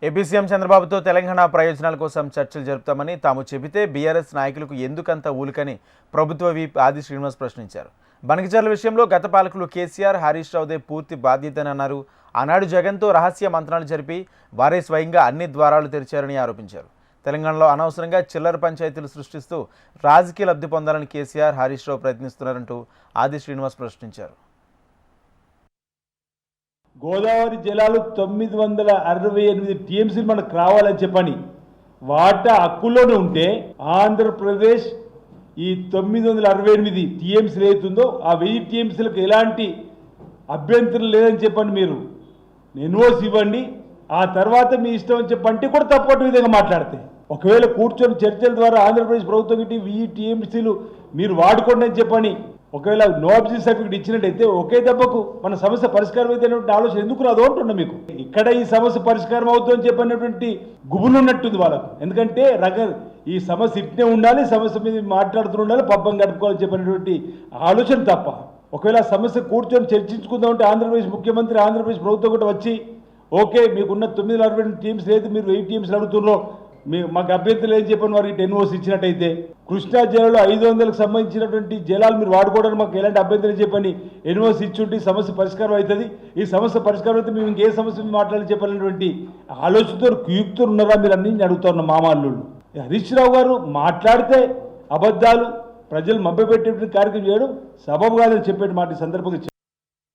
AP CM చంద్రబాబుతో తెలంగాణ ప్రయోజనాల కోసం చర్చలు జరుపుతామని తాము చెబితే బీఆర్ఎస్ నాయకులకు ఎందుకంత ఊలికని ప్రభుత్వ వీప్ ఆది శ్రీనివాస్ ప్రశ్నించారు. బనకచర్ల విషయంలో గత పాలకులు కేసీఆర్, హరీష్ రావుదే పూర్తి బాధ్యతని అన్నారు. ఆనాడు జగన్తో రహస్య మంత్రాలు జరిపి వారే స్వయంగా అన్ని ద్వారాలు తెరిచారని ఆరోపించారు. తెలంగాణలో అనవసరంగా చిల్లర పంచాయతీలు సృష్టిస్తూ రాజకీయ లబ్ధి పొందాలని కేసీఆర్, హరీష్ రావు ప్రయత్నిస్తున్నారంటూ ఆది శ్రీనివాస్ ప్రశ్నించారు. గోదావరి జలాలు 968 టీఎంసీలు మనకు రావాలని చెప్పని వాటా హక్కుల్లోనే ఉంటే ఆంధ్రప్రదేశ్ ఈ 968 టీఎంసీలు అవుతుందో ఆ 1000 టీఎంసీలకు ఎలాంటి అభ్యంతరం లేదని చెప్పండి. మీరు ఎన్ఓసి ఇవ్వండి, ఆ తర్వాత మీ ఇష్టం అని చెప్పంటే కూడా తప్పటి విధంగా మాట్లాడితే ఒకవేళ కూర్చొని చర్చల ద్వారా ఆంధ్రప్రదేశ్ ప్రభుత్వం ఇటు 1000 టీఎంసీలు మీరు వాడుకోండి అని చెప్పని ఒకవేళ నో అబ్జెక్షన్ సర్టిఫికేట్ ఇచ్చినట్టయితే ఒకే దెబ్బకు మన సమస్య పరిష్కారం అయితేటువంటి ఆలోచన ఎందుకు రాదు అంటున్నా. మీకు ఇక్కడ ఈ సమస్య పరిష్కారం అవుతుందని చెప్పినటువంటి గుబులు ఉన్నట్టుంది వాళ్ళకు. ఎందుకంటే ఈ సమస్య ఇట్నే ఉండాలి, సమస్య మీద మాట్లాడుతూ ఉండాలి, పబ్బం గడుపుకోవాలని చెప్పినటువంటి ఆలోచన తప్ప ఒకవేళ సమస్య కూర్చొని చర్చించుకుందామంటే ఆంధ్రప్రదేశ్ ముఖ్యమంత్రి, ఆంధ్రప్రదేశ్ ప్రభుత్వం కూడా వచ్చి ఓకే మీకున్న 968 టీమ్స్ లేదు, మీరు 1000 టీమ్స్ అడుగుతున్నారో మాకు అభ్యర్థులు ఏం చెప్పని వారికి ఎన్ఓసి ఇచ్చినట్టయితే కృష్ణా జిల్లాలో 500కు సంబంధించినటువంటి జలాలు మీరు వాడుకోవడానికి మాకు ఎలాంటి అభ్యంతరం చెప్పని ఎన్ఓసి ఇచ్చుంటే సమస్య పరిష్కారం అవుతుంది. ఈ సమస్య పరిష్కారం అయితే మేము ఇంకే సమస్య మాట్లాడి చెప్పాలనేటువంటి ఆలోచనతో కుయుక్తులు ఉన్నారా మీరు అన్ని అడుగుతున్న మామాళ్ళు. హరీష్ రావు గారు మాట్లాడితే అబద్ధాలు ప్రజలు మభ్యపెట్టేటువంటి కార్యక్రమం చేయడం సబబు కాదని చెప్పేటి మాట సందర్భంగా